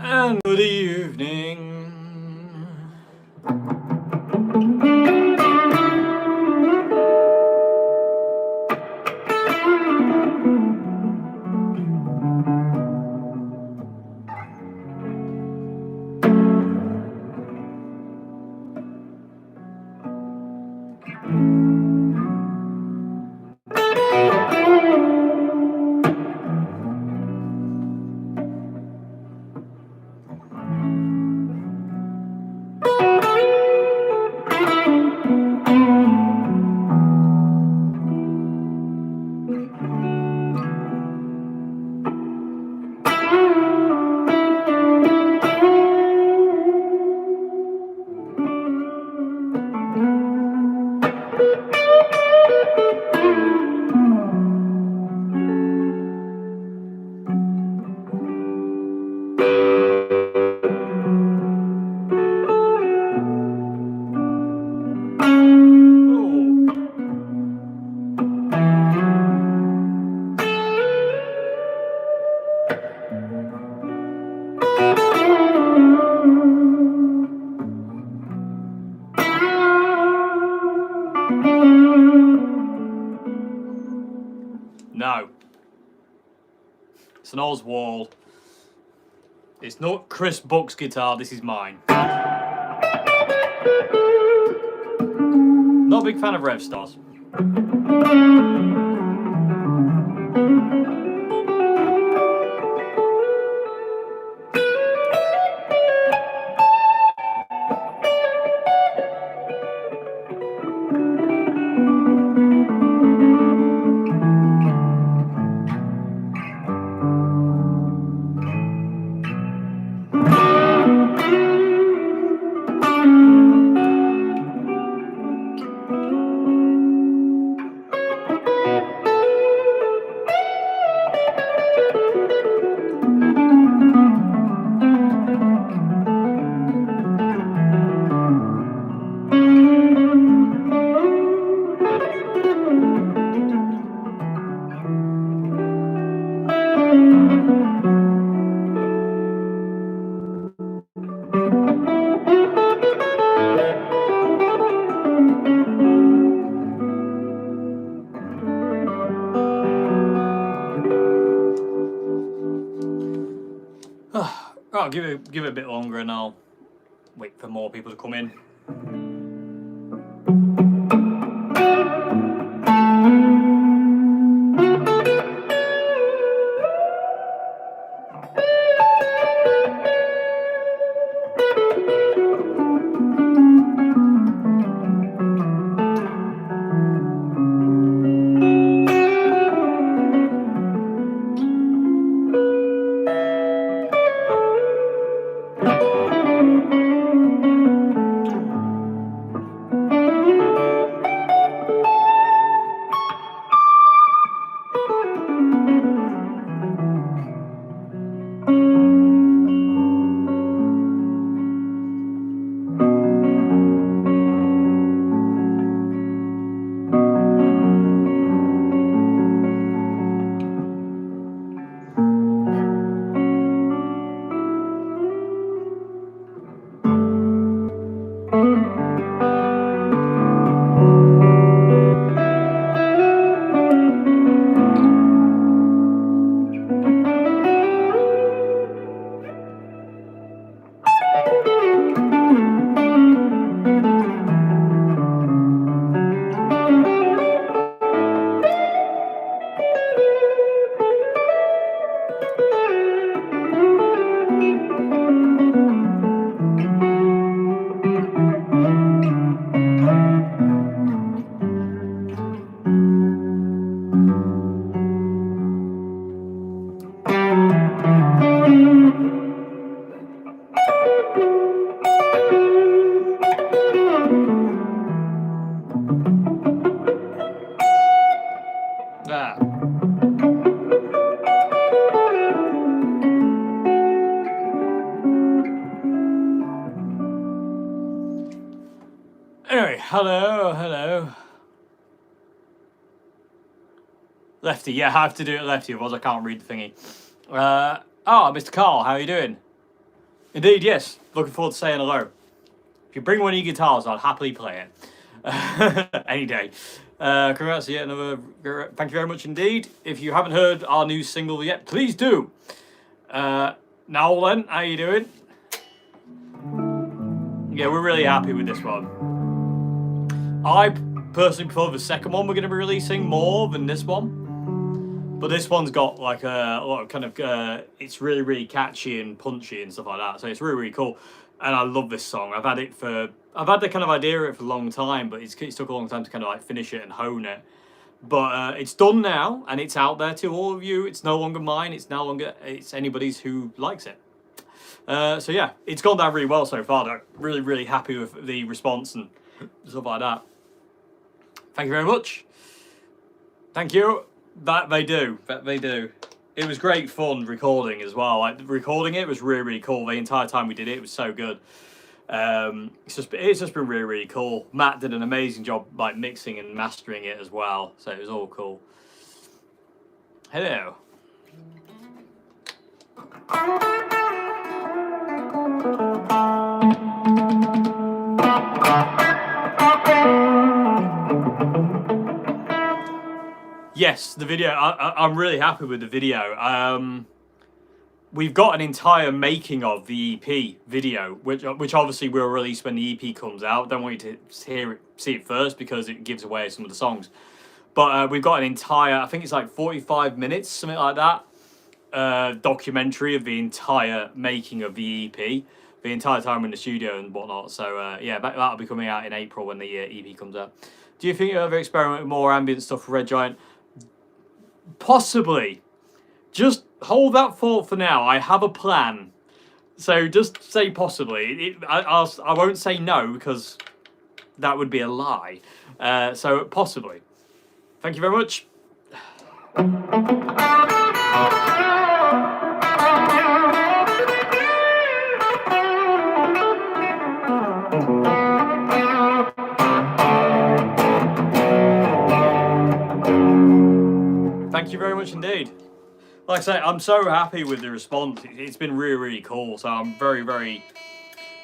and good evening. No. It's an Oswald. It's not Chris Buck's guitar, this is mine. Not a big fan of Rev Stars. I'll give it a bit longer and I'll wait for more people to come in. Anyway, hello. Lefty, yeah, I have to do it lefty, otherwise I can't read the thingy. Mr. Carl, how are you doing? Indeed, yes. Looking forward to saying hello. If you bring one of your guitars, I'll happily play it. Any day. Congrats yet another. Thank you very much indeed. If you haven't heard our new single yet, please do. Now then, how you doing? Yeah, we're really happy with this one. I personally prefer the second one we're going to be releasing more than this one. But this one's got like a lot of kind of, it's really, really catchy and punchy and stuff like that. So it's really, really cool. And I love this song. I've had the kind of idea of it for a long time, but it's took a long time to kind of like finish it and hone it. But it's done now, and it's out there to all of you. It's no longer mine. It's anybody's who likes it. So yeah, it's gone down really well so far. Though. Really, really happy with the response and stuff like that. Thank you very much. Thank you. That they do. It was great fun recording as well. Like recording it was really, really cool. The entire time we did it, it was so good. It's just been really, really cool. Matt did an amazing job like mixing and mastering it as well. So it was all cool. Hello. Yes, the video. I'm really happy with the video. We've got an entire making of the EP video, which obviously we'll release when the EP comes out. Don't want you to see it first because it gives away some of the songs. But we've got an entire, I think it's like 45 minutes, something like that, documentary of the entire making of the EP, the entire time in the studio and whatnot. So yeah, that'll be coming out in April when the EP comes out. Do you think you'll ever experiment with more ambient stuff for Red Giant? Possibly. Just hold that thought for now. I have a plan. So just say possibly. I won't say no because that would be a lie. So possibly. Thank you very much. Thank you very much indeed. Like I say, I'm so happy with the response. It's been really, really cool. So I'm very, very,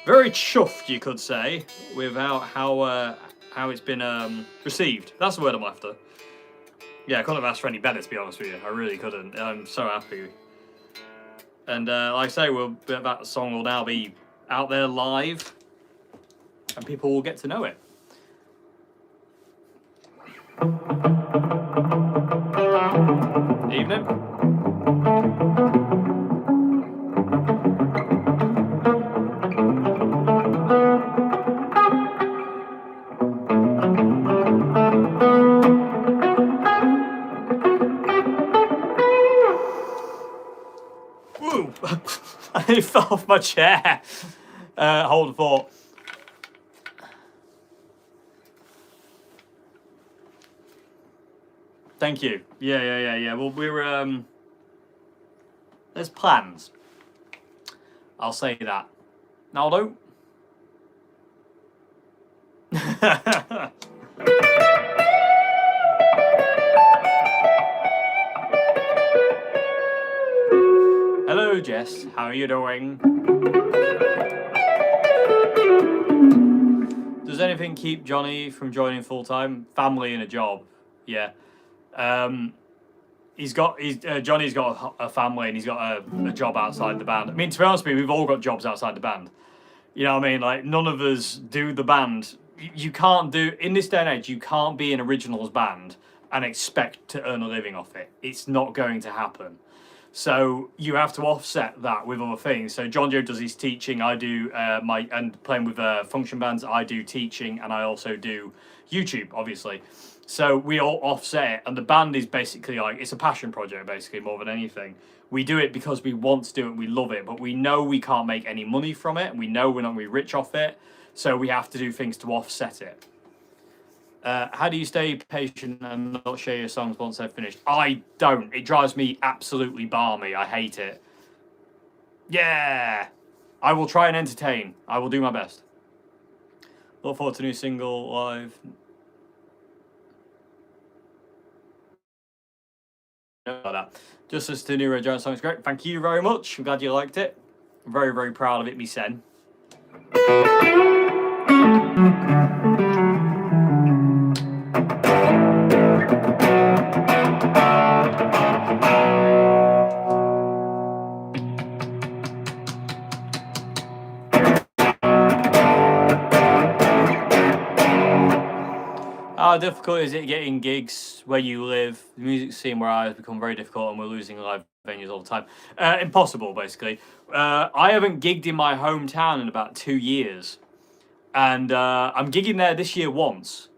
very chuffed, you could say, with how it's been received. That's the word I'm after. Yeah, I couldn't have asked for any better, to be honest with you. I really couldn't. I'm so happy. And like I say, that song will now be out there live, and people will get to know it. Evening. Woo! I fell off my chair. Hold the thought. Thank you. Yeah. Well, we're there's plans. I'll say that. Naldo? Hello, Jess. How are you doing? Does anything keep Johnny from joining full time? Family and a job. Yeah. Johnny's got a family and he's got a job outside the band. I mean, to be honest with you, we've all got jobs outside the band. You know what I mean? Like, none of us do the band. You can't do, in this day and age, you can't be an originals band and expect to earn a living off it. It's not going to happen. So you have to offset that with other things. So John Joe does his teaching. I do and playing with function bands. I do teaching and I also do YouTube, obviously. So we all offset it, and the band is basically like, it's a passion project, basically, more than anything. We do it because we want to do it, we love it, but we know we can't make any money from it, and we know we're not going to be rich off it, so we have to do things to offset it. How do you stay patient and not share your songs once they're finished? I don't. It drives me absolutely balmy. I hate it. Yeah! I will try and entertain. I will do my best. Look forward to new single live. Like that. Just as to new Red Giant song is great. Thank you very much. I'm glad you liked it. I'm very, very proud of it, me sen. How difficult is it getting gigs where you live? The music scene where I has become very difficult, and we're losing live venues all the time. Impossible, basically. I haven't gigged in my hometown in about 2 years, and I'm gigging there this year once.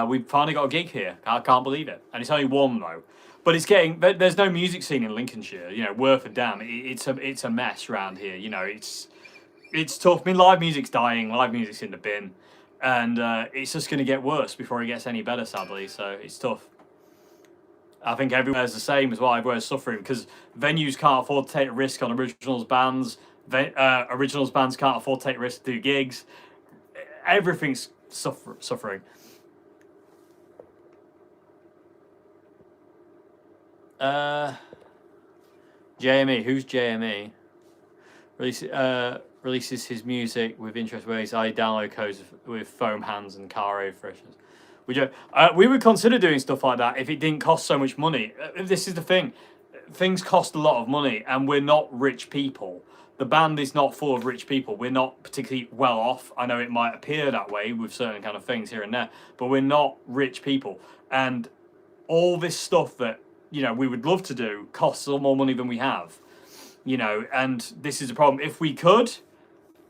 We've finally got a gig here. I can't believe it, and it's only one though. But it's getting. There's no music scene in Lincolnshire. You know, worth a damn. It's a mess around here. You know, it's tough. I mean, live music's dying. Live music's in the bin. And it's just going to get worse before it gets any better, sadly. So it's tough. I think everywhere's the same as well. Everywhere's suffering because venues can't afford to take a risk on originals bands. Originals bands can't afford to take risks to do gigs. Everything's suffering. JME, who's JME? Releases his music with interest ways. I download codes with foam hands and car air fresheners. We would consider doing stuff like that if it didn't cost so much money. This is the thing. Things cost a lot of money, and we're not rich people. The band is not full of rich people. We're not particularly well off. I know it might appear that way with certain kind of things here and there, but we're not rich people. And all this stuff that, you know, we would love to do costs a lot more money than we have. You know, and this is a problem. If we could,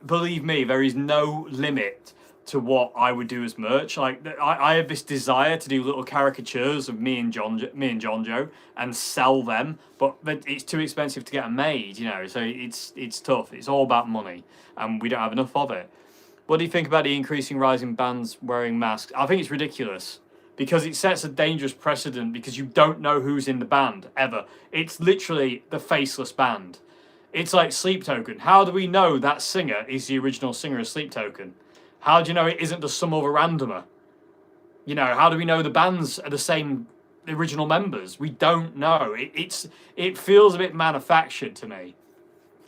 believe me, there is no limit to what I would do as merch. Like I have this desire to do little caricatures of me and John Joe and sell them, but it's too expensive to get them made. You know, so it's tough. It's all about money, and we don't have enough of it. What do you think about the increasing rise in bands wearing masks? I think it's ridiculous because it sets a dangerous precedent because you don't know who's in the band ever. It's literally the faceless band. It's like Sleep Token. How do we know that singer is the original singer of Sleep Token? How do you know it isn't just some other randomer? You know, how do we know the bands are the same original members? We don't know. It feels a bit manufactured to me.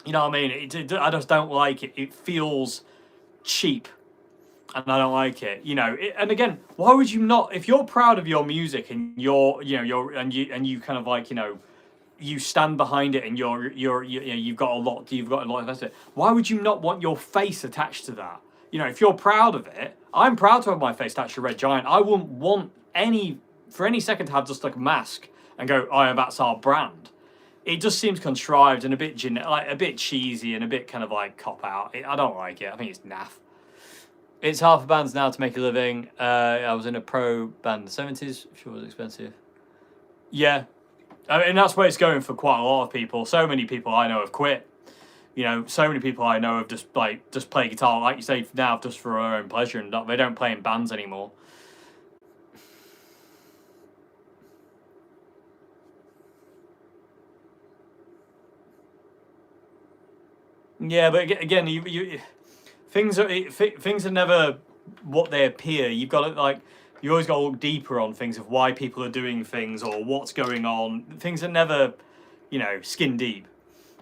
You know what I mean? I just don't like it. It feels cheap, and I don't like it. You know, and again, why would you not? If you're proud of your music and you kind of like, you know, you stand behind it and you've got a lot invested. Why would you not want your face attached to that? You know, if you're proud of it, I'm proud to have my face attached to Red Giant. I wouldn't want for any second to have just like a mask and go, oh, that's our brand. It just seems contrived and a bit like a bit cheesy and a bit kind of like cop out. I don't like it. I think it's naff. It's half a band's now to make a living. I was in a pro band in the 70s. Sure, it was expensive. Yeah. I mean, that's where it's going for quite a lot of people. So many people I know have quit. You know, so many people I know have just play guitar, like you say, now just for their own pleasure, and they don't play in bands anymore. Yeah, but again, things are never what they appear. You've got to you always got to look deeper on things of why people are doing things or what's going on. Things are never, you know, skin deep.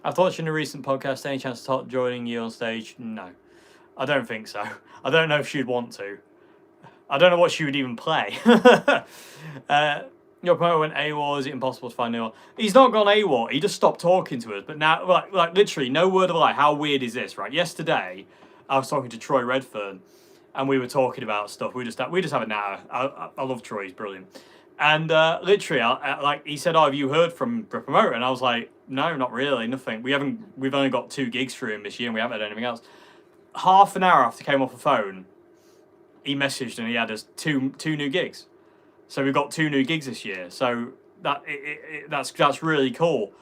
I've watched in a recent podcast. Any chance of joining you on stage? No, I don't think so. I don't know if she'd want to. I don't know what she would even play. Your promoter went AWOL. Is it impossible to find a new one? He's not gone AWOL. He just stopped talking to us. But now, like literally, no word of a lie. How weird is this, right? Yesterday, I was talking to Troy Redfern, and we were talking about stuff. We just have a natter. I love Troy. He's brilliant. And literally, he said, "Oh, have you heard from the promoter?" And I was like, "No, not really. Nothing. We've only got 2 gigs through him this year, and we haven't had anything else." Half an hour after he came off the phone, he messaged and he had us two new gigs. So we've got 2 new gigs this year. So that's really cool.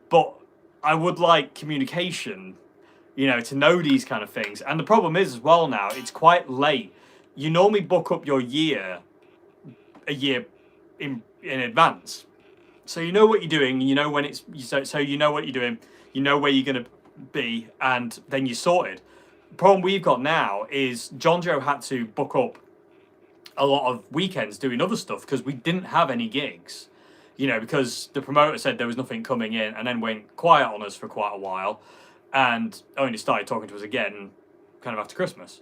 But I would like communication, you know, to know these kind of things. And the problem is as well now, it's quite late. You normally book up your year a year in advance. So you know what you're doing, you know when it's so you know what you're doing, you know where you're going to be, and then you're sorted. The problem we've got now is John Joe had to book up a lot of weekends doing other stuff because we didn't have any gigs, you know, because the promoter said there was nothing coming in and then went quiet on us for quite a while. and only started talking to us again kind of after Christmas,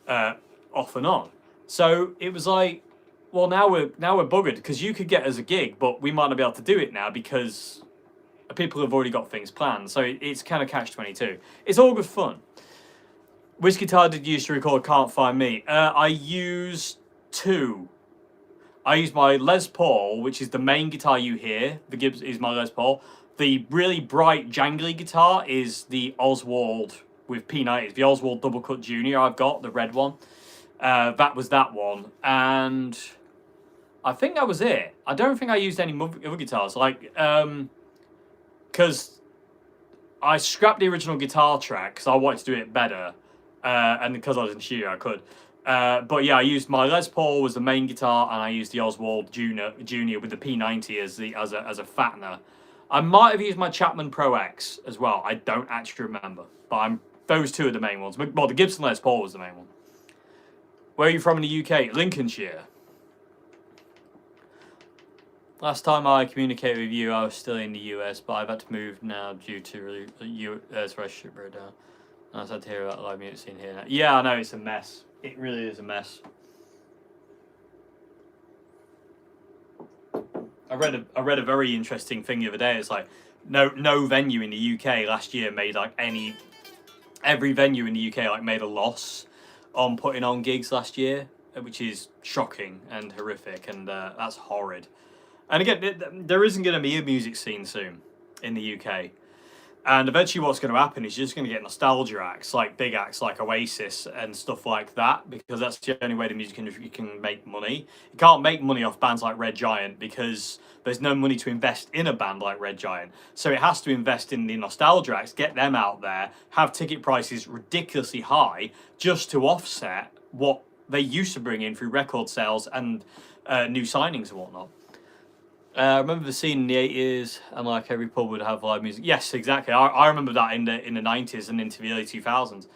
off and on. So it was like, well, now we're buggered because you could get us a gig, but we might not be able to do it now because people have already got things planned. So it's kind of catch-22. It's all good fun. Which guitar did you use to record Can't Find Me? I used two. I used my Les Paul, which is the main guitar you hear. The Gibbs is my Les Paul. The really bright, jangly guitar is the Oswald with P90s. The Oswald Double Cut Junior I've got, the red one. That was that one. And I think that was it. I don't think I used any other guitars. Like, because I scrapped the original guitar track because I wanted to do it better. And because I was in the studio, I could. But yeah, I used my Les Paul was the main guitar, and I used the Oswald Junior with the P90 as a fattener. I might have used my Chapman Pro X as well. I don't actually remember, but those two are the main ones. Well, the Gibson Les Paul was the main one. Where are you from in the UK? Lincolnshire. Last time I communicated with you, I was still in the US, but I've had to move now due to US relationship breakdown. I was sad to hear about the live music scene here now. Yeah, I know, it's a mess. It really is a mess. I read a very interesting thing the other day. It's like no venue in the UK last year made like every venue in the UK like made a loss on putting on gigs last year, which is shocking and horrific, and that's horrid. And again, there isn't going to be a music scene soon in the UK. And eventually what's going to happen is you're just going to get nostalgia acts, like big acts like Oasis and stuff like that, because that's the only way the music industry can make money. You can't make money off bands like Red Giant because there's no money to invest in a band like Red Giant. So it has to invest in the nostalgia acts, get them out there, have ticket prices ridiculously high just to offset what they used to bring in through record sales and new signings and whatnot. I remember the scene in the 80s, and like every pub would have live music. Yes, exactly. I remember that in the 90s and into the early 2000s.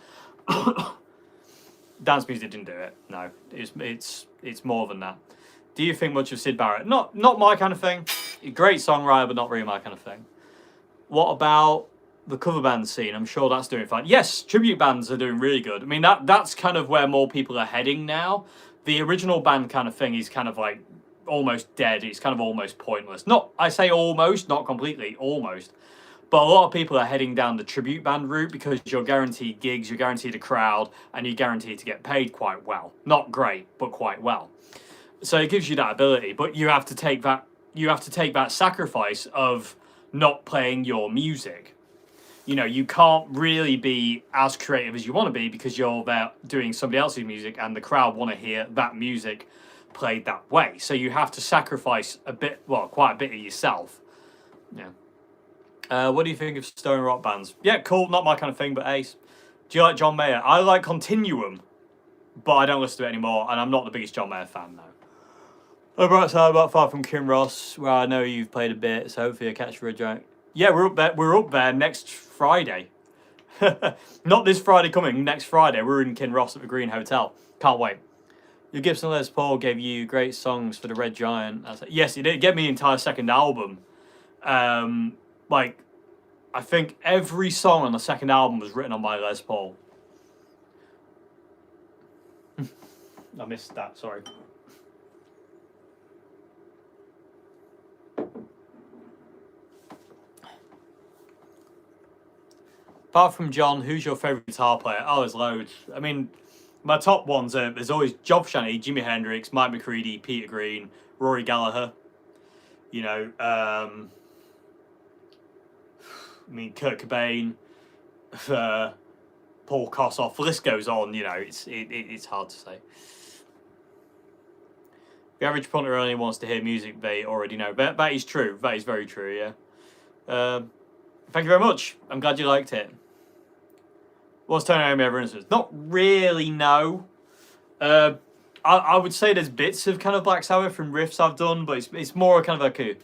Dance music didn't do it. No, it's more than that. Do you think much of Syd Barrett? Not my kind of thing. Great songwriter, but not really my kind of thing. What about the cover band scene? I'm sure that's doing fine. Yes, tribute bands are doing really good. I mean, that's kind of where more people are heading now. The original band kind of thing is kind of like almost dead. It's kind of almost pointless. I say almost, not completely, almost. But a lot of people are heading down the tribute band route because you're guaranteed gigs, you're guaranteed a crowd, and you're guaranteed to get paid quite well. Not great, but quite well. So it gives you that ability, but you have to take that sacrifice of not playing your music. You know, you can't really be as creative as you want to be because you're there doing somebody else's music and the crowd want to hear that music played that way. So you have to sacrifice quite a bit of yourself. Yeah. What do you think of stone rock bands? Yeah, cool. Not my kind of thing, but ace. Do you like John Mayer? I like Continuum, but I don't listen to it anymore, and I'm not the biggest John Mayer fan now. Right side, about far from Kinross, where I know you've played a bit, so hopefully I catch Red Giant. Yeah, we're up there. We're up there next Friday. Not this Friday coming. Next Friday, we're in Kinross at the Green Hotel. Can't wait. Your Gibson Les Paul gave you great songs for the Red Giant. Yes, it did. Get me the entire second album. Like, I think every song on the second album was written on my Les Paul. I missed that, sorry. Apart from John, who's your favourite guitar player? Oh, there's loads. I mean, my top ones are, there's always Job Shanty, Jimi Hendrix, Mike McCready, Peter Green, Rory Gallagher. You know, I mean, Kurt Cobain, Paul Kossoff. The list goes on. You know, it's hard to say. The average punter only wants to hear music they already know. That is true. That is very true. Yeah. Thank you very much. I'm glad you liked it. What's Tony Iommi ever influenced? Not really, no. I would say there's bits of kind of Black Sabbath from riffs I've done, but it's more kind of like a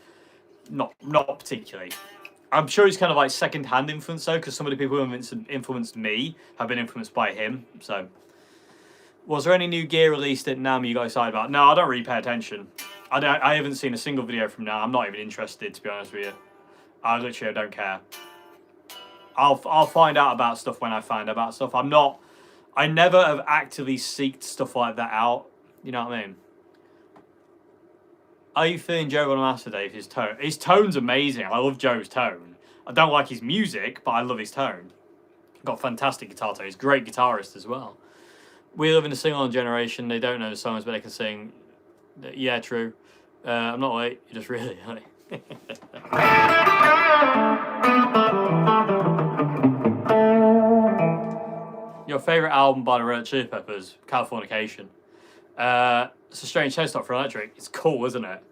not particularly. I'm sure it's kind of like second-hand influence though, because some of the people who influenced me have been influenced by him. So, was there any new gear released at NAMM you got excited about? No, I don't really pay attention. I haven't seen a single video from NAMM. I'm not even interested, to be honest with you. I literally don't care. I'll find out about stuff when I find out about stuff. I never have actively seeked stuff like that out. You know what I mean? Are you feeling Joe Bonamassa, Dave? His tone. His tone's amazing. I love Joe's tone. I don't like his music, but I love his tone. Got fantastic guitar tone. He's a great guitarist as well. We live in a sing-along generation. They don't know the songs, but they can sing. Yeah, true. I'm not late. You're just really late. Your favourite album by the Red Hot Chili Peppers? Californication. It's a strange headstock for electric. It's cool, isn't it?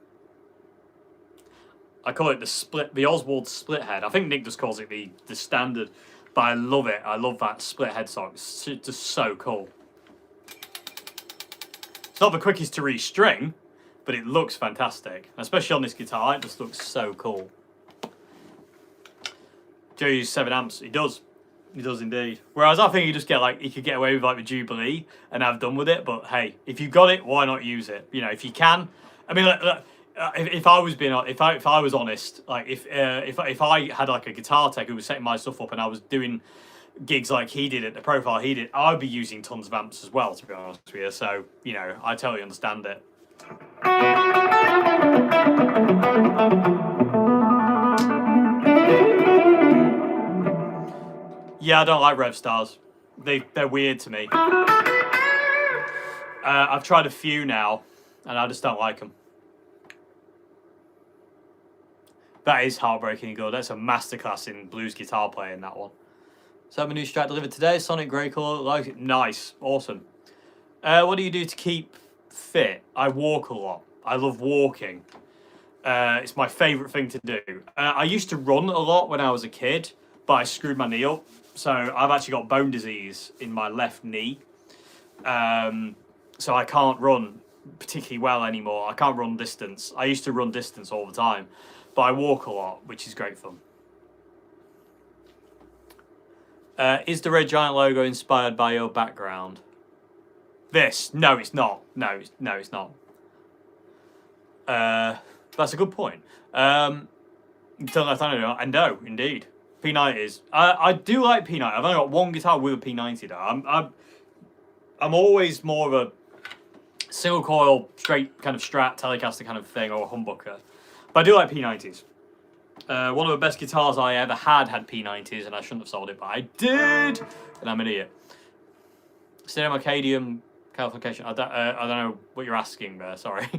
I call it the Oswald split head. I think Nick just calls it the standard, but I love it. I love that split headstock. It's just so cool. It's not the quickest to restring, but it looks fantastic, especially on this guitar. It just looks so cool. Joe uses 7 amps. He does. He does indeed. Whereas I think he could get away with like the Jubilee and have done with it. But hey, if you got it, why not use it? You know, if you can. I mean, if I was being, if I was honest, like if I had like a guitar tech who was setting my stuff up and I was doing gigs like he did at the profile he did, I'd be using tons of amps as well, to be honest with you. So you know, I totally understand it. Yeah, I don't like Rev Stars. They're weird to me. I've tried a few now, and I just don't like them. That is heartbreaking good. That's a masterclass in blues guitar playing, that one. So I have a new Strat delivered today. Sonic grey colour. Like it. Nice. Awesome. What do you do to keep fit? I walk a lot. I love walking. It's my favourite thing to do. I used to run a lot when I was a kid, but I screwed my knee up. So I've actually got bone disease in my left knee. So I can't run particularly well anymore. I can't run distance. I used to run distance all the time, but I walk a lot, which is great fun. Is the Red Giant logo inspired by your background? This? No, it's not. No, it's not. That's a good point. I know, indeed. P90s. I do like P90. I've only got one guitar with a P90 though. I'm always more of a single coil, straight kind of Strat, Telecaster kind of thing, or a humbucker. But I do like P90s. One of the best guitars I ever had P90s, and I shouldn't have sold it, but I did, and I'm an idiot. Stadium Arcadium Californication. I don't know what you're asking there. Sorry.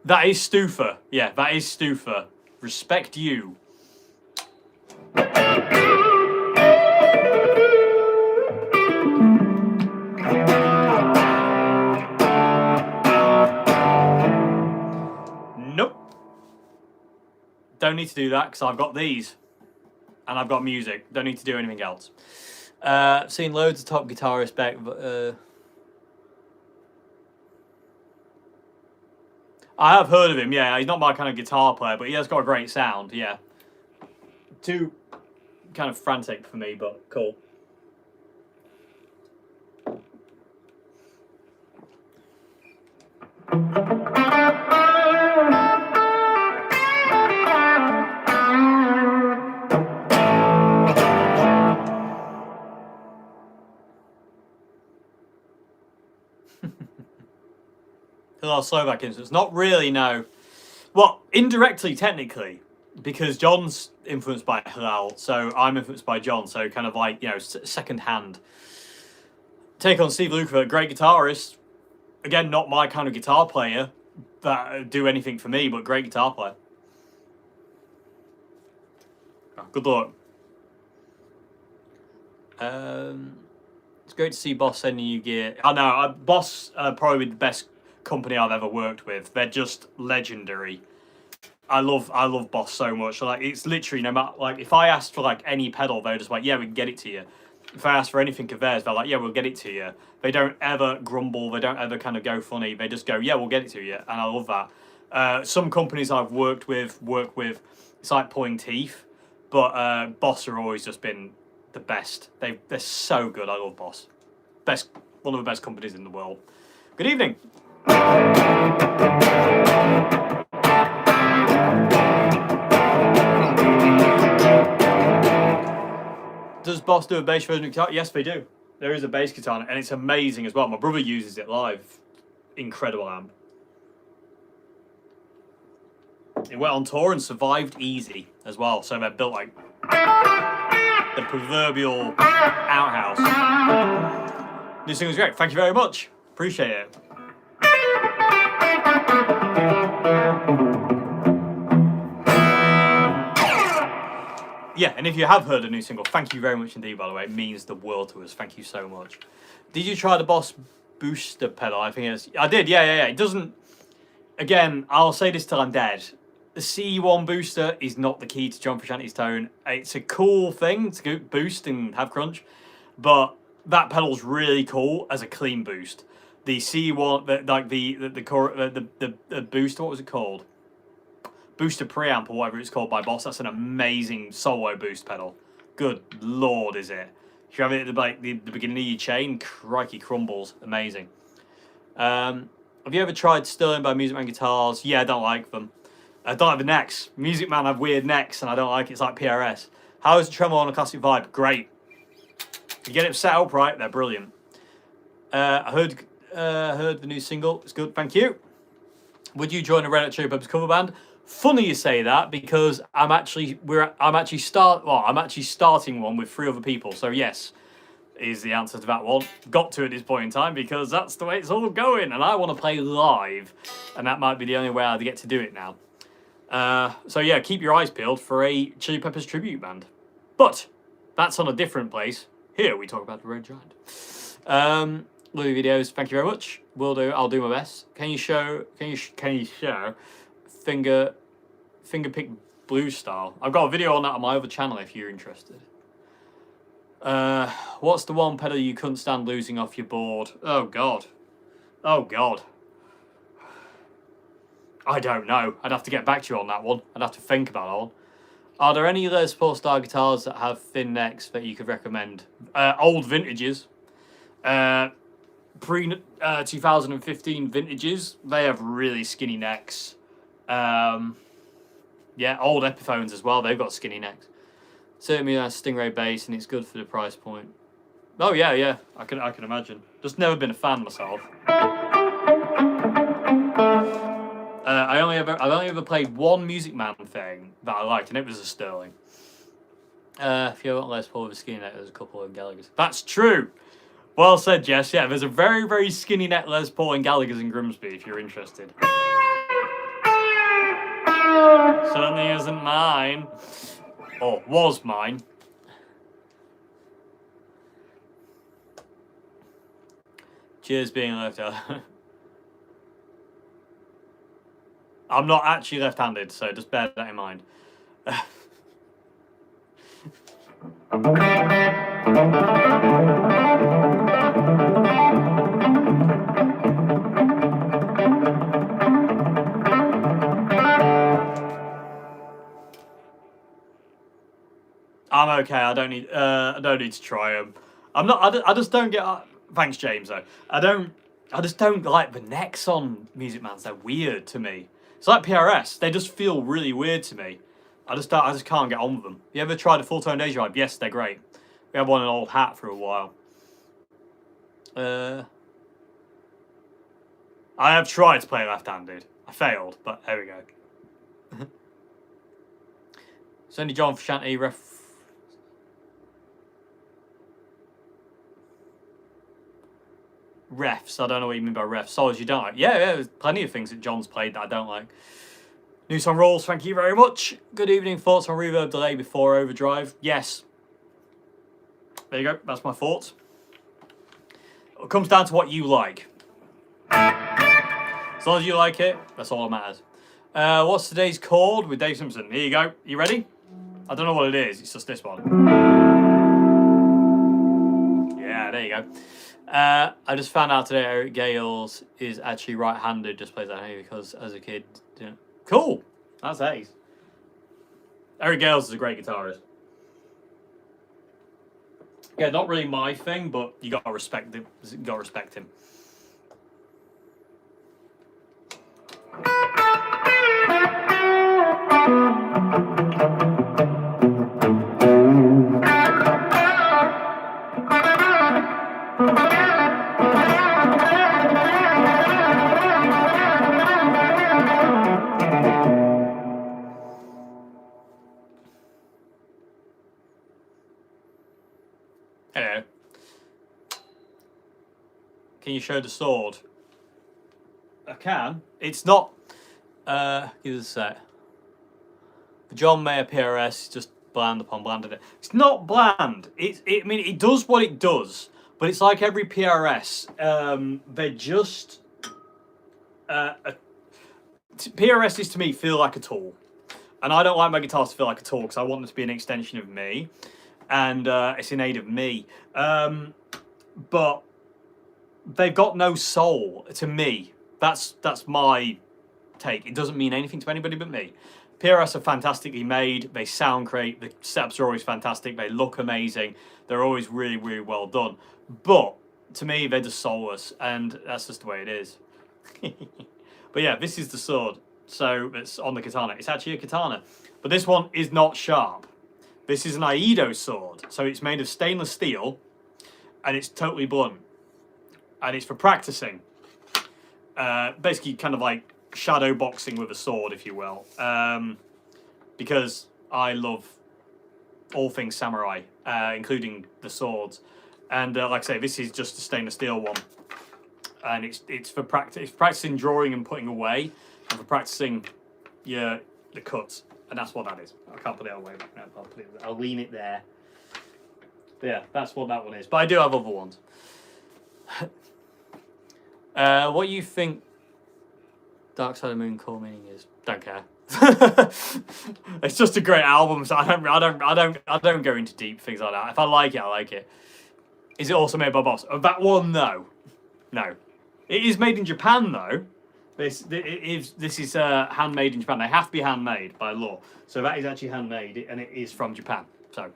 That is Stufa. Yeah, that is Stufa. Respect you. Nope. Don't need to do that because I've got these. And I've got music. Don't need to do anything else. Seen loads of top guitarists back. I have heard of him, yeah. He's not my kind of guitar player, but he has got a great sound, yeah. Too kind of frantic for me, but cool. Hilal Slovak influence. Not really, no. Well, indirectly, technically, because John's influenced by Hilal, so I'm influenced by John, so kind of like, you know, second hand. Take on Steve Lukather, great guitarist. Again, not my kind of guitar player that do anything for me, but great guitar player. Oh, good luck. It's great to see Boss sending you gear. I know, Boss probably the best company I've ever worked with. They're just legendary. I love Boss so much. Like, it's literally no matter, like, if I asked for like any pedal, they're just like, yeah, we can get it to you. If I ask for anything of theirs, they're like, yeah, we'll get it to you. They don't ever grumble. They don't ever kind of go funny. They just go, yeah, we'll get it to you. And I love that. Some companies I've worked with, It's like pulling teeth. But Boss have always just been the best. They're so good. I love Boss. One of the best companies in the world. Good evening. Does Boss do a bass version of guitar? Yes, they do. There is a bass guitar, and it's amazing as well. My brother uses it live. Incredible amp. It went on tour and survived easy as well. So they built like the proverbial outhouse. This thing was great. Thank you very much. Appreciate it. Yeah, and if you have heard a new single, thank you very much indeed, by the way. It means the world to us. Thank you so much. Did you try the Boss booster pedal? I think it's... I did, yeah. It doesn't... Again, I'll say this till I'm dead. The C1 booster is not the key to John Frusciante's tone. It's a cool thing to go boost and have crunch, but that pedal's really cool as a clean boost. The C1, the booster, what was it called? Booster preamp or whatever it's called by Boss. That's an amazing solo boost pedal. Good lord, is it? If you have it at the beginning of your chain, crikey, crumbles. Amazing. Have you ever tried Sterling by Music Man guitars? Yeah, I don't like them. I don't like the necks. Music Man have weird necks, and I don't like it. It's like PRS. How is the tremolo on a classic vibe? Great. If you get it set up right, they're brilliant. I heard the new single. It's good. Thank you. Would you join a Red Hot Chili Peppers cover band? Funny you say that, because I'm actually starting one with 3 other people. So yes, is the answer to that one. Got to at this point in time, because that's the way it's all going, and I want to play live, and that might be the only way I'll get to do it now. So yeah, keep your eyes peeled for a Chili Peppers tribute band. But that's on a different place. Here we talk about the Red Giant. Love your videos. Thank you very much. Will do. I'll do my best. Can you show finger pick blues style? I've got a video on that on my other channel if you're interested. What's the one pedal you couldn't stand losing off your board? Oh god. I don't know. I'd have to get back to you on that one. I'd have to think about that one. Are there any Les Paul style guitars that have thin necks that you could recommend? Old vintages. Pre-2015 vintages. They have really skinny necks. Yeah, old Epiphones as well. They've got skinny necks. Certainly a Stingray bass, and it's good for the price point. Oh yeah. I can imagine. Just never been a fan myself. I've only ever played one Music Man thing that I liked, and it was a Sterling. If you want Les Paul with a skinny neck, there's a couple of Gallagher's. That's true. Well said, Jess. Yeah, there's a very, very skinny neck Les Paul and Gallagher's in Grimsby if you're interested. Certainly isn't mine. Or was mine. Cheers being left out. I'm not actually left-handed, so just bear that in mind. I'm okay. I don't need to try them. I just don't get. Thanks, James. Though I just don't like the necks on Music Mans. They're weird to me. It's like PRS. They just feel really weird to me. I just can't get on with them. You ever tried a Full Tone Deja Vibe? Yes, they're great. We had one in an old hat for a while. I have tried to play left-handed. I failed, but there we go. It's only John Frusciante refs. I don't know what you mean by refs. Solos you don't like. Yeah, there's plenty of things that John's played that I don't like. New song rolls, thank you very much. Good evening, thoughts on reverb delay before overdrive? Yes. There you go, that's my thoughts. It comes down to what you like. As long as you like it, that's all that matters. What's today's chord with Dave Simpson? Here you go. You ready? I don't know what it is, it's just this one. Yeah, there you go. I just found out today Eric Gales is actually right-handed, just plays that here because as a kid, cool. That's ace. Eric Gales is a great guitarist. Yeah, not really my thing, but you gotta respect him. You gotta respect him. Hello. Can you show the sword? I can. It's not. Give us a sec. The John Mayer PRS just bland upon blanded it. It's not bland. I mean, it does what it does, but it's like every PRS. They're just. PRSs to me feel like a tool, and I don't like my guitars to feel like a tool because I want them to be an extension of me, and it's in aid of me. But they've got no soul to me. That's my take. It doesn't mean anything to anybody but me. PRS are fantastically made. They sound great. The setups are always fantastic. They look amazing. They're always really, really well done. But to me, they're just soulless, and that's just the way it is. But yeah, this is the sword. So it's on the katana. It's actually a katana. But this one is not sharp. This is an Aido sword. So it's made of stainless steel, and it's totally blunt. And it's for practicing. Basically kind of like shadow boxing with a sword, if you will. Because I love all things samurai, including the swords. And like I say, this is just a stainless steel one. And it's for practicing drawing and putting away, and for practicing the cuts. And that's what that is. I can't put it away back now. I'll lean it there. But yeah, that's what that one is. But I do have other ones. What do you think Dark Side of the Moon core meaning is? Don't care. It's just a great album, so I don't go into deep things like that. If I like it, I like it. Is it also made by Boss? That one, no. It is made in Japan though. This is handmade in Japan. They have to be handmade by law. So that is actually handmade, and it is from Japan. So,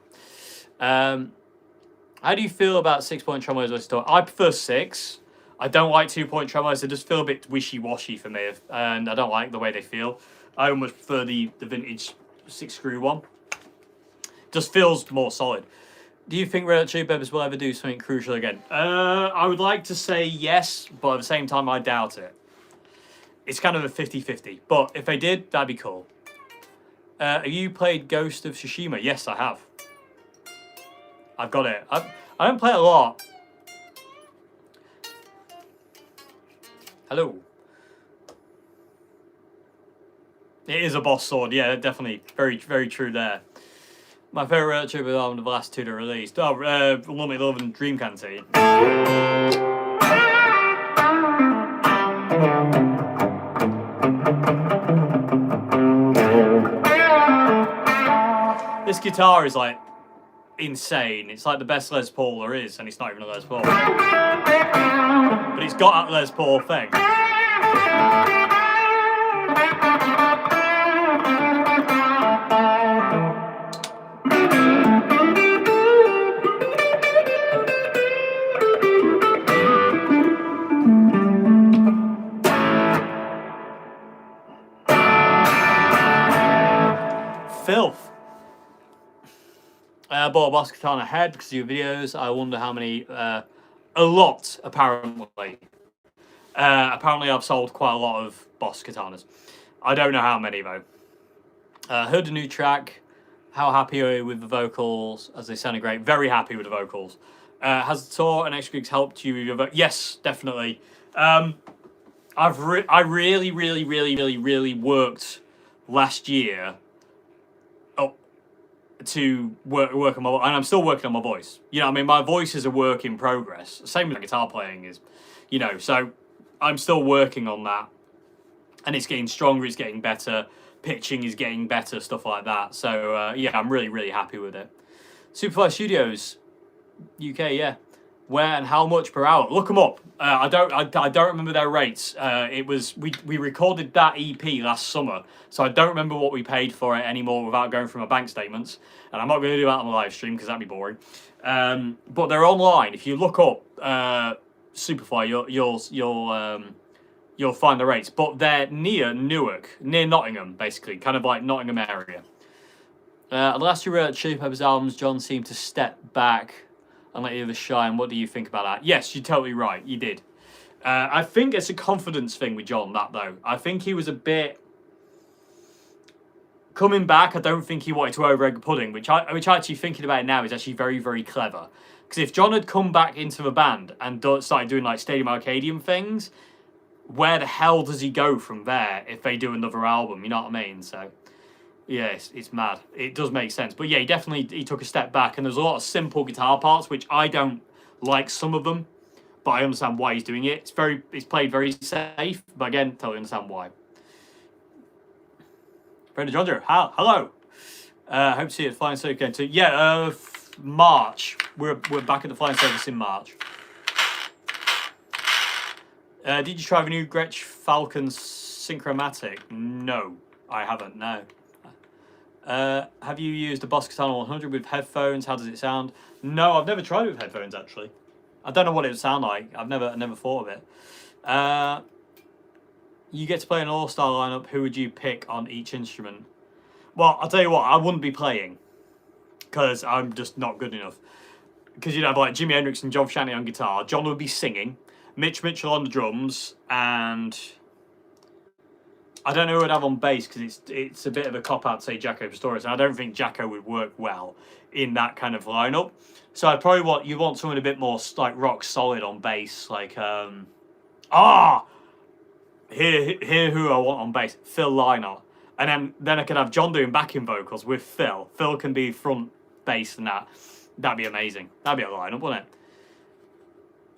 how do you feel about 6-point tremolos versus Tone? I prefer 6. I don't like 2-point tremolos. They just feel a bit wishy-washy for me, and I don't like the way they feel. I almost prefer the vintage 6-screw one. Just feels more solid. Do you think Red Hot Chili Peppers will ever do something crucial again? I would like to say yes, but at the same time, I doubt it. It's kind of a 50-50. But if they did, that'd be cool. Have you played Ghost of Tsushima? Yes, I have. I've got it. I don't play it a lot. Hello. It is a boss sword. Yeah, definitely. Very, very true there. My favourite tribute album of the last two that released. Oh, Lummy Love and Dream Canteen. This guitar is like insane. It's like the best Les Paul there is, and it's not even a Les Paul. But it's got that Les Paul thing. Filth. I bought a Boss Katana head because of your videos. I wonder how many. A lot, apparently. Apparently, I've sold quite a lot of Boss Katanas. I don't know how many, though. Heard a new track. How happy are you with the vocals? As they sounded great. Very happy with the vocals. Has the tour and extra gigs helped you with your vocals? Yes, definitely. I really worked last year to work on my, and I'm still working on my voice. You know, I mean, my voice is a work in progress. Same with guitar playing is, you know. So I'm still working on that, and it's getting stronger. It's getting better. Pitching is getting better. Stuff like that. So yeah, I'm really happy with it. Superfly Studios, UK. Yeah, Where and how much per hour? Look them up. I don't remember their rates. It was we recorded that EP last summer, so I don't remember what we paid for it anymore without going through my bank statements. And I'm not going to do that on the live stream because that'd be boring. But they're online. If you look up Superfly, you'll find the rates. But they're near Newark, near Nottingham, basically, kind of like Nottingham area. The last you wrote Chili Peppers albums, John seemed to step back and let the others shine. What do you think about that? Yes, you're totally right. You did. I think it's a confidence thing with John, that though. I think he was a bit coming back. I don't think he wanted to over-egg pudding, which actually thinking about it now is actually very, very clever. Because if John had come back into the band and started doing like Stadium Arcadium things, where the hell does he go from there if they do another album? You know what I mean? So yeah, it's mad. It does make sense. But yeah, he took a step back, and there's a lot of simple guitar parts, which I don't like some of them, but I understand why he's doing it. It's played very safe, but again, totally understand why. Brendan John, hello. Hope to see you at Flying Circus again too. Yeah, March. We're back at the Flying Circus in March. Did you try the new Gretsch Falcon Synchromatic? No, I haven't. No. Have you used the Boss Katana 100 with headphones? How does it sound? No, I've never tried it with headphones actually. I don't know what it would sound like. I've never thought of it. You get to play an all-star lineup. Who would you pick on each instrument? Well, I'll tell you what. I wouldn't be playing because I'm just not good enough. Because you'd have like Jimi Hendrix and John Frusciante on guitar. John would be singing. Mitch Mitchell on the drums, and I don't know who I'd have on bass because it's a bit of a cop-out to say Jaco Pastorius, and I don't think Jaco would work well in that kind of lineup. So I'd probably want someone a bit more like rock solid on bass, like here who I want on bass, Phil Lynott, and then I could have John doing backing vocals with Phil. Phil can be front bass and that. That'd be amazing. That'd be a lineup, wouldn't it?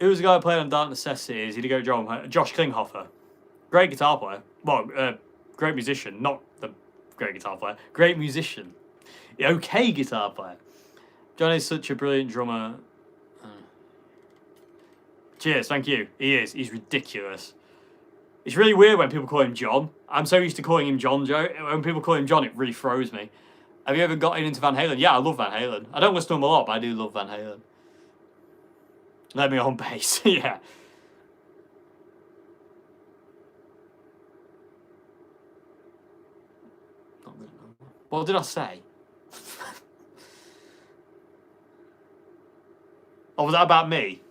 Who was the guy who played on Dark Necessities? He'd go Josh Klinghoffer. Great guitar player. Well, great musician. Not the great guitar player. Great musician. Okay guitar player. John is such a brilliant drummer. Cheers, thank you. He is. He's ridiculous. It's really weird when people call him John. I'm so used to calling him John Joe. When people call him John, it really throws me. Have you ever gotten into Van Halen? Yeah, I love Van Halen. I don't listen to him a lot, but I do love Van Halen. Let me on bass, yeah. What did I say? Oh, was that about me?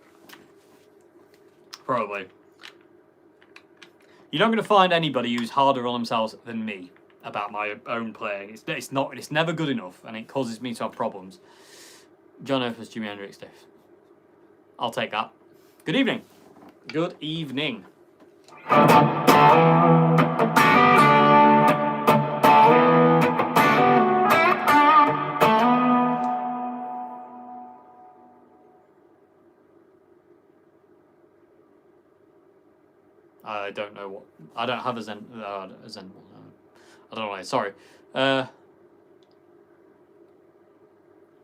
Probably. You're not going to find anybody who's harder on themselves than me about my own playing. It's never good enough, and it causes me to have problems. John Oates, Jimi Hendrix, Dave. I'll take that. Good evening. Good evening. I don't know what. I don't have a Zen. I don't know why. Sorry.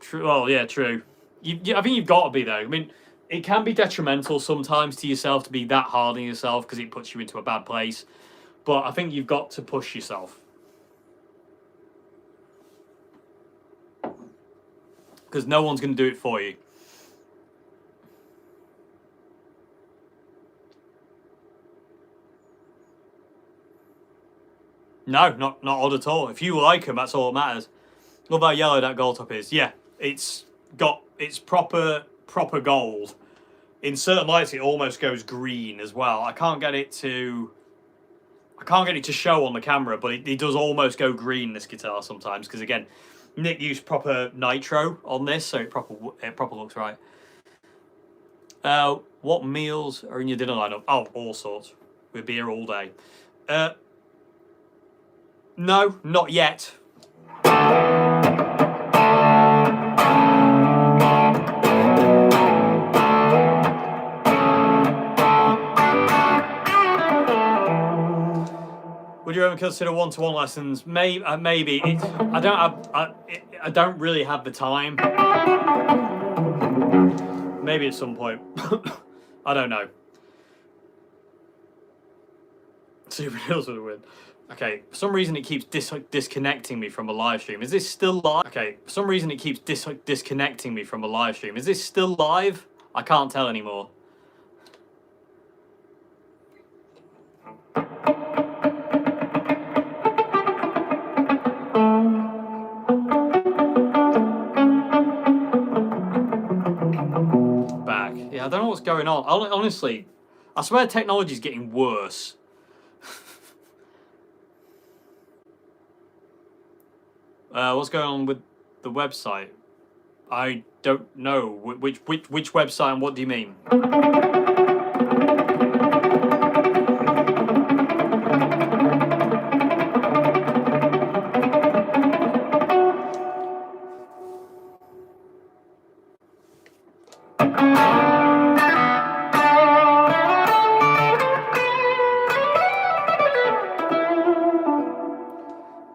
True. Well, yeah, true. I think you've got to be though. I mean, it can be detrimental sometimes to yourself to be that hard on yourself because it puts you into a bad place. But I think you've got to push yourself. Because no one's going to do it for you. No, not odd at all. If you like them, that's all that matters. Love how yellow that gold top is. Yeah, it's proper gold. In certain lights, it almost goes green as well. I can't get it to show on the camera, but it does almost go green, this guitar sometimes. Because again, Nick used proper nitro on this, so it proper looks right. What meals are in your dinner lineup? Oh, all sorts. We'll be here all day. No, not yet. Would you ever consider one-to-one lessons? Maybe. I don't really have the time. Maybe at some point. I don't know. Super Heels would win. Okay, for some reason it keeps disconnecting me from a live stream. Is this still live? Okay, for some reason it keeps disconnecting me from a live stream. Is this still live? I can't tell anymore. Back. Yeah, I don't know what's going on. Honestly, I swear technology's getting worse. What's going on with the website? I don't know. Which website and what do you mean?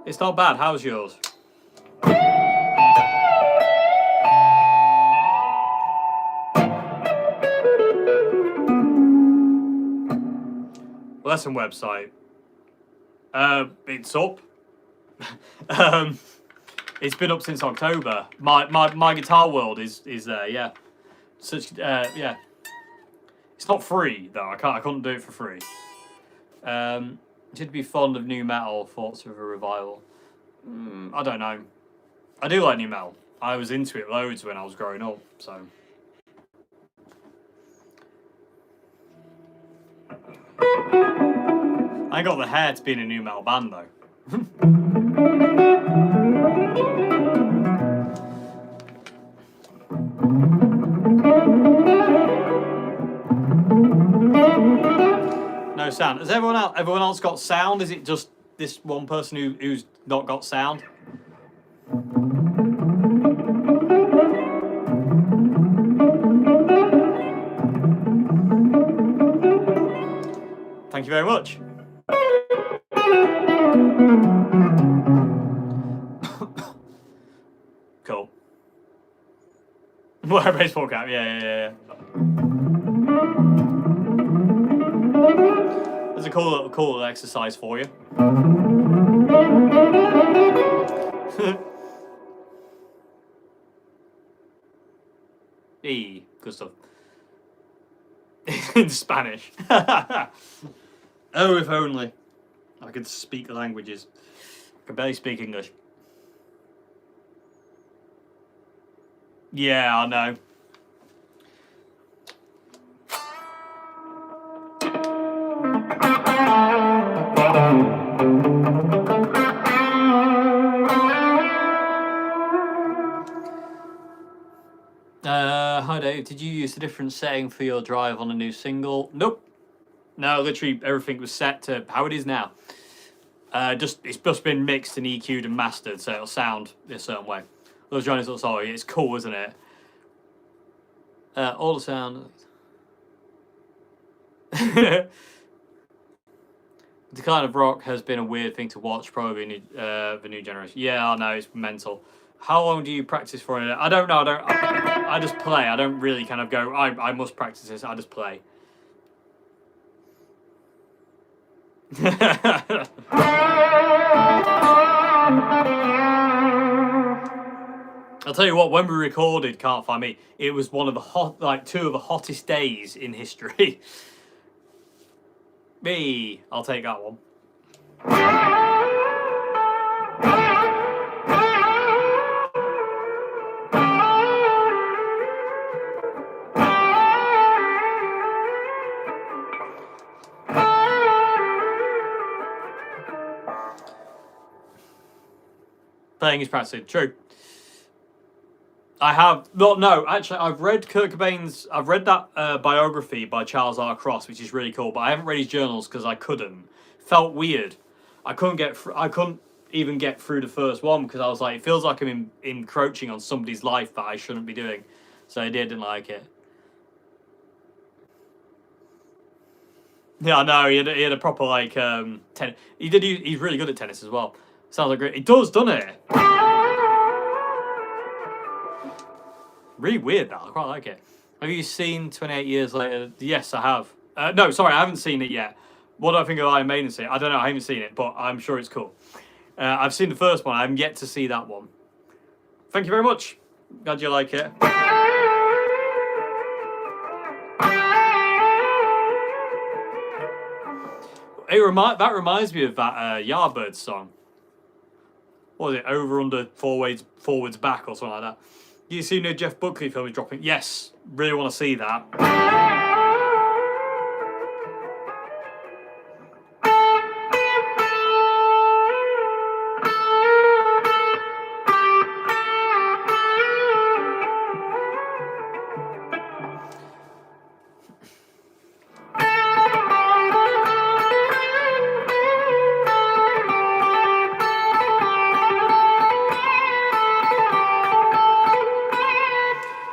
It's not bad. How's yours? Lesson website. It's up. It's been up since October. My Guitar World is there. Yeah. Such yeah. It's not free though. I couldn't do it for free. Should be fond of new metal. Thoughts of a revival. I don't know. I do like new metal. I was into it loads when I was growing up. So. I got the hair to be in a new metal band though. No sound. Has everyone else got sound? Is it just this one person who's not got sound? Thank you very much. Cool. Wear a baseball cap. Yeah. There's a cool little exercise for you. Good stuff. In Spanish. Oh, if only I could speak languages. I can barely speak English. Yeah, I know. Hi Dave, did you use a different setting for your drive on a new single? Nope. No, literally everything was set to how it is now. It's just been mixed and EQ'd and mastered, so it'll sound a certain way. Those Johnny's little sorry, it's cool, isn't it? All the sound. The kind of rock has been a weird thing to watch, probably the new generation. Yeah, I know, it's mental. How long do you practice for it? I don't know. I just play. I don't really kind of go, I must practice this. I just play. I'll tell you what, when we recorded Can't Find Me, it was one of the two of the hottest days in history. Me, I'll take that one. Playing is practicing. True. I have no. Actually, I've read Kurt Cobain's. I've read that biography by Charles R. Cross, which is really cool. But I haven't read his journals because I couldn't. Felt weird. I couldn't even get through the first one because I was like, it feels like I'm encroaching on somebody's life that I shouldn't be doing. So I didn't like it. Yeah, I know. He had a proper like tennis. He's really good at tennis as well. Sounds like great. It does, doesn't it? Really weird that. I quite like it. Have you seen 28 Years Later? Yes, I have. No, sorry, I haven't seen it yet. What do I think of Iron Maiden? I don't know, I haven't seen it, but I'm sure it's cool. I've seen the first one, I haven't yet to see that one. Thank you very much. Glad you like it. That reminds me of that Yardbirds song. What was it? Over, under, forwards, back, or something like that. You see new Jeff Buckley film is dropping? Yes, really want to see that.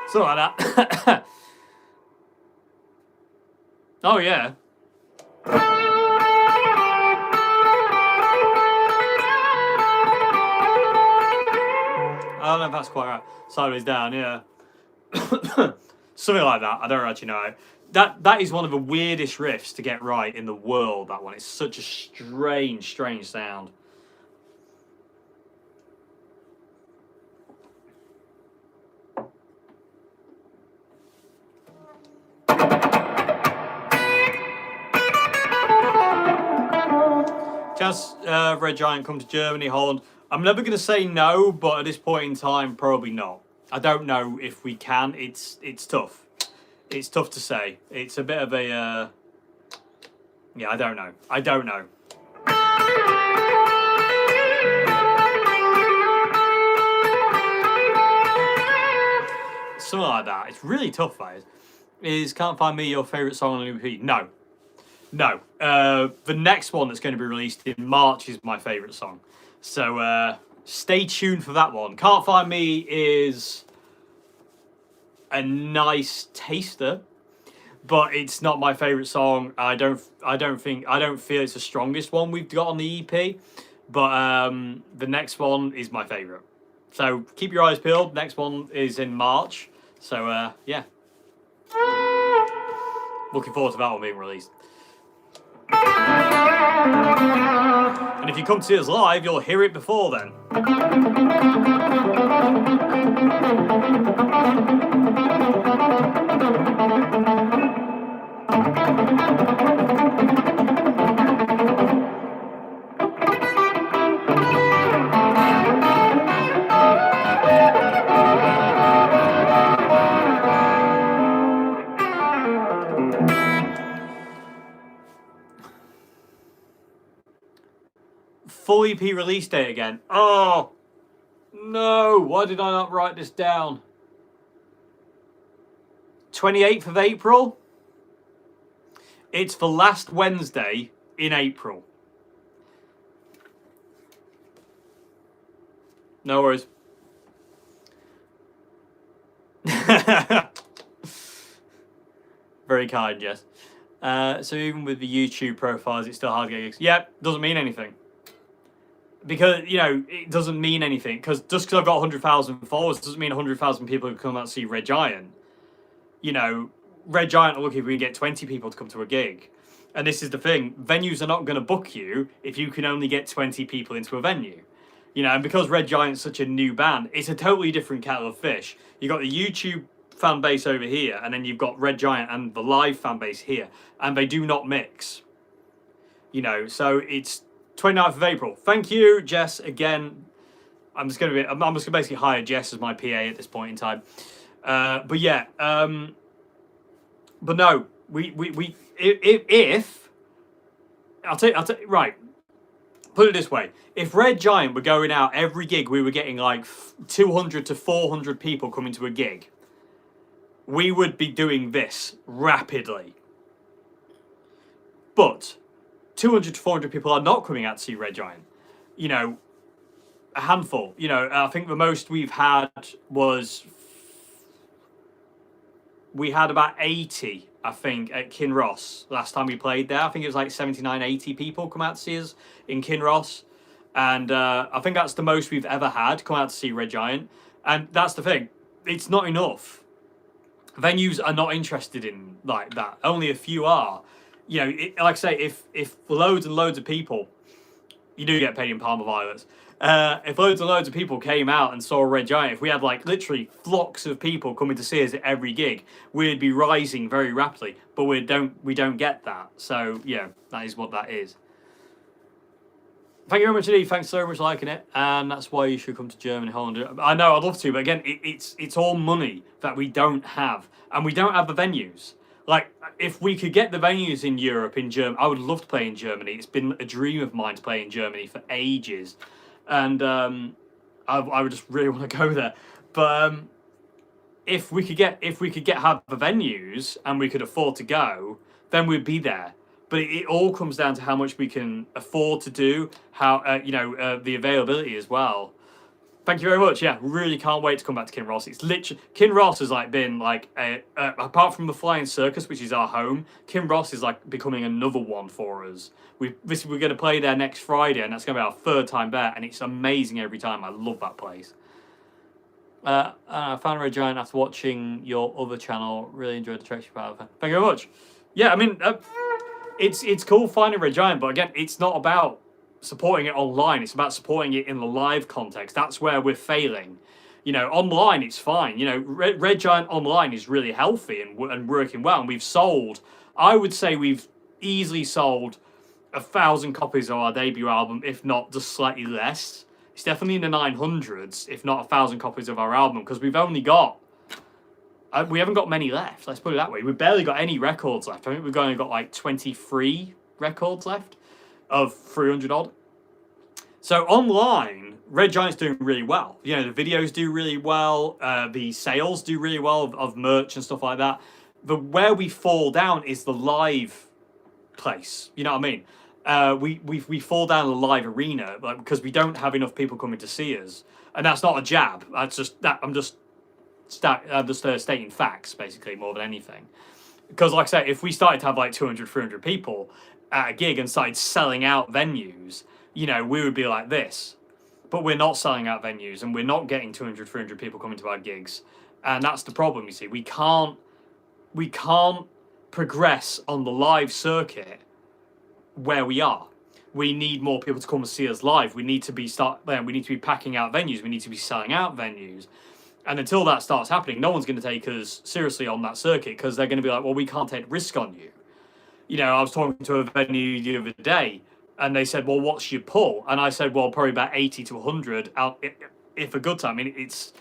Something like that. Oh, yeah. I don't know if that's quite right. Sideways down, yeah. Something like that. I don't actually know. That is one of the weirdest riffs to get right in the world, that one. It's such a strange sound. Has Red Giant come to Germany, Holland? I'm never going to say no, but at this point in time, probably not. I don't know if we can. It's tough. It's tough to say. It's a bit of a... yeah, I don't know. I don't know. Something like that. It's really tough, that is. Can't Find Me your favourite song on the EP? No. No. The next one that's going to be released in March is my favourite song. So stay tuned for that one. Can't Find Me is a nice taster, but it's not my favourite song. I don't feel it's the strongest one we've got on the EP. But the next one is my favourite. So keep your eyes peeled. Next one is in March. So yeah. Looking forward to that one being released. And if you come to see us live, you'll hear it before then. Full EP release date again. Oh, no. Why did I not write this down? 28th of April. It's the last Wednesday in April. No worries. Very kind, Jess. So even with the YouTube profiles, it's still hard to get gigs. Yep, doesn't mean anything. Because, you know, it doesn't mean anything. Because just because I've got 100,000 followers doesn't mean 100,000 people have come out to see Red Giant. You know, Red Giant are lucky if we can get 20 people to come to a gig. And this is the thing. Venues are not going to book you if you can only get 20 people into a venue. You know, and because Red Giant's such a new band, it's a totally different kettle of fish. You've got the YouTube fan base over here, and then you've got Red Giant and the live fan base here. And they do not mix. You know, so it's 29th of April. Thank you, Jess. Again, I'm just going to basically hire Jess as my PA at this point in time. But yeah, but no, if I'll tell you, right. Put it this way: if Red Giant were going out every gig, we were getting like 200 to 400 people coming to a gig. We would be doing this rapidly. But 200 to 400 people are not coming out to see Red Giant. You know, a handful. You know, I think the most we've had was... We had about 80, I think, at Kinross last time we played there. I think it was like 79, 80 people come out to see us in Kinross. And I think that's the most we've ever had come out to see Red Giant. And that's the thing. It's not enough. venues are not interested in like that. Only a few are. You know, like I say, if loads and loads of people, you do get paid in Palmer Violets. If loads and loads of people came out and saw Red Giant, if we had like literally flocks of people coming to see us at every gig, we'd be rising very rapidly. But we don't get that. So yeah, that is what that is. Thank you very much indeed. Thanks so much for liking it, and that's why you should come to Germany, Holland. I know I'd love to, but again, it's all money that we don't have, and we don't have the venues. Like, if we could get the venues in Europe, in Germany, I would love to play in Germany. It's been a dream of mine to play in Germany for ages, and I would just really want to go there. But if we could have the venues and we could afford to go, then we'd be there. But it all comes down to how much we can afford to do, how the availability as well. Thank you very much. Yeah, really can't wait to come back to Kinross. It's literally Kinross has like been like apart from the Flying Circus, which is our home. Kinross is like becoming another one for us. We're going to play there next Friday, and that's going to be our third time there, and it's amazing every time. I love that place. I found Red Giant after watching your other channel. Really enjoyed the tracks you put out. Thank you very much. Yeah, I mean, it's cool finding Red Giant, but again, it's not about supporting it online. It's about supporting it in the live context. That's where we're failing. You know, online it's fine. You know, Red Giant online is really healthy and working well. And we've sold, I would say we've easily sold 1,000 copies of our debut album, if not just slightly less. It's definitely in the 900s, if not 1,000 copies of our album, because we've only got, we haven't got many left. Let's put it that way. We've barely got any records left. I think we've only got like 23 records left of 300 odd. So online, Red Giant's doing really well. You know, the videos do really well. The sales do really well of merch and stuff like that. But where we fall down is the live place. You know what I mean? We fall down the live arena, like, because we don't have enough people coming to see us. And that's not a jab. That's just that I'm just stating facts, basically, more than anything. Because like I said, if we started to have like 200, 300 people at a gig and started selling out venues, you know, we would be like this. But we're not selling out venues, and we're not getting 200, 300 people coming to our gigs. And that's the problem, you see. We can't progress on the live circuit where we are. We need more people to come and see us live. We need to be packing out venues. We need to be selling out venues. And until that starts happening, no one's going to take us seriously on that circuit, because they're going to be like, well, we can't take risk on you. You know, I was talking to a venue the other day, and they said, well, what's your pull? And I said, well, probably about 80 to 100 out if a good time. I mean, it's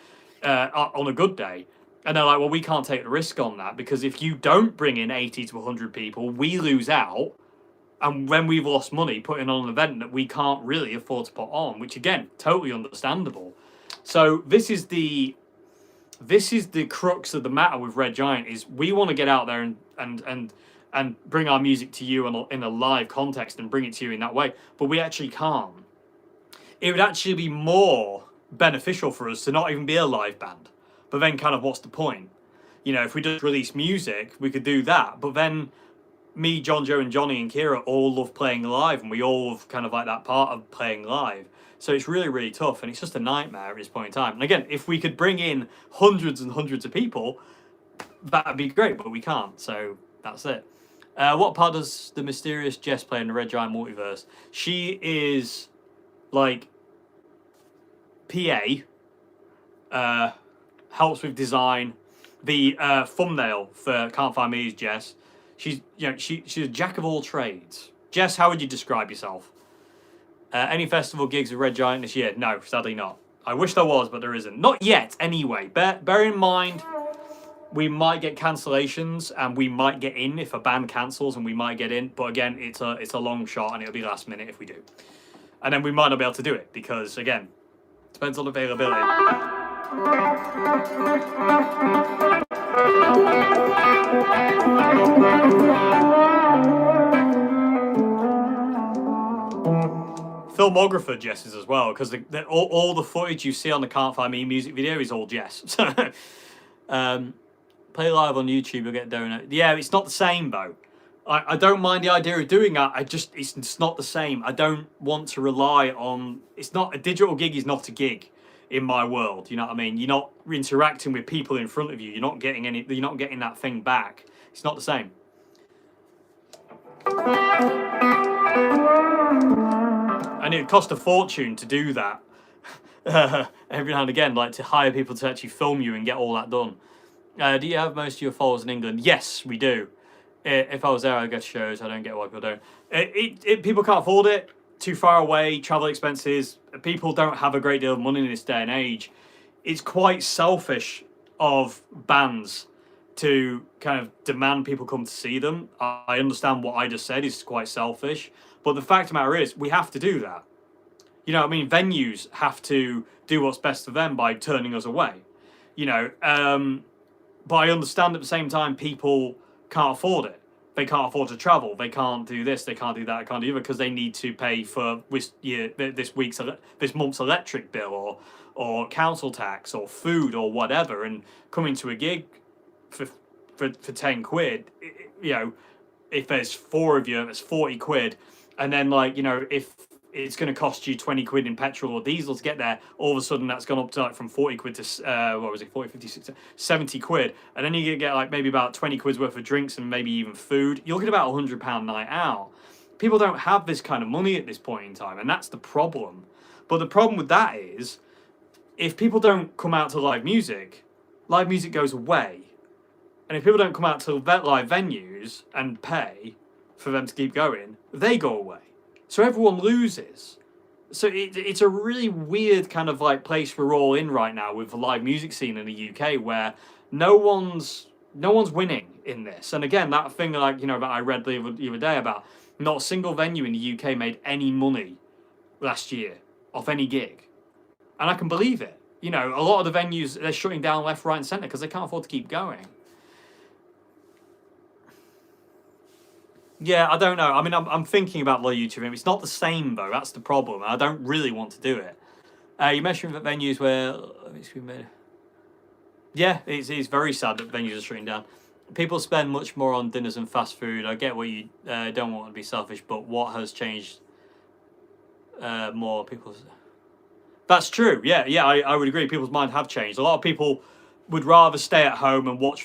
on a good day. And they're like, well, we can't take the risk on that, because if you don't bring in 80 to 100 people, we lose out. And when we've lost money putting on an event that we can't really afford to put on, which again, totally understandable. So this is the crux of the matter with Red Giant, is we want to get out there and bring our music to you in a live context and bring it to you in that way, but we actually can't. It would actually be more beneficial for us to not even be a live band. But then kind of what's the point? You know, if we just release music, we could do that. But then me, John, Joe and Johnny and Kira all love playing live, and we all have kind of like that part of playing live. So it's really, really tough, and it's just a nightmare at this point in time. And again, if we could bring in hundreds and hundreds of people, that'd be great, but we can't. So that's it. What part does the mysterious Jess play in the Red Giant multiverse? She is like PA, helps with design. The thumbnail for Can't Find Me is Jess. She's a jack of all trades. Jess, how would you describe yourself? Any festival gigs with Red Giant this year? No, sadly not. I wish there was, but there isn't. Not yet, anyway. Bear in mind, we might get cancellations, and we might get in if a band cancels, and we might get in. But again, it's a long shot, and it'll be last minute if we do. And then we might not be able to do it, because, again, it depends on availability. Filmographer Jess is as well, because all the footage you see on the Can't Find Me music video is all Jess. Play live on YouTube, you'll get a donut. Yeah, it's not the same though. I don't mind the idea of doing that. It's not the same. I don't want to rely on. It's not a digital gig. Is not a gig. in my world. You know what I mean? You're not interacting with people in front of you. You're not getting any. You're not getting that thing back. It's not the same. And it cost a fortune to do that. Every now and again, like to hire people to actually film you and get all that done. Do you have most of your followers in England? Yes, we do. If I was there, I'd go to shows. I don't get why people don't. People can't afford it. Too far away, travel expenses. People don't have a great deal of money in this day and age. It's quite selfish of bands to kind of demand people come to see them. I understand what I just said is quite selfish, but the fact of the matter is we have to do that. You know what I mean? Venues have to do what's best for them by turning us away. You know, but I understand at the same time people can't afford it. They can't afford to travel. They can't do this. They can't do that. They can't do the other because they need to pay for this month's electric bill or council tax or food or whatever. And coming to a gig for 10 quid, you know, if there's 4 of you, it's 40 quid. And then, like, you know, if it's going to cost you 20 quid in petrol or diesel to get there, all of a sudden that's gone up to like from 40 quid to, 40, 50, 60, 70 quid. And then you get like maybe about 20 quid's worth of drinks and maybe even food. You're looking at about £100 night out. People don't have this kind of money at this point in time, and that's the problem. But the problem with that is, if people don't come out to live music goes away. And if people don't come out to live venues and pay for them to keep going, they go away. So everyone loses. So it's a really weird kind of like place we're all in right now with the live music scene in the UK, where no one's winning in this. And again, that thing like, you know, that I read the other day about not a single venue in the UK made any money last year off any gig. And I can believe it. You know, a lot of the venues, they're shutting down left, right and centre because they can't afford to keep going. Yeah, I don't know. I mean, I'm thinking about live YouTube. It's not the same, though. That's the problem. I don't really want to do it. You mentioned that venues where... Yeah, it's very sad that venues are shutting down. People spend much more on dinners and fast food. I get what you don't want to be selfish, but what has changed more? People's... That's true. Yeah, I would agree. People's minds have changed. A lot of people would rather stay at home and watch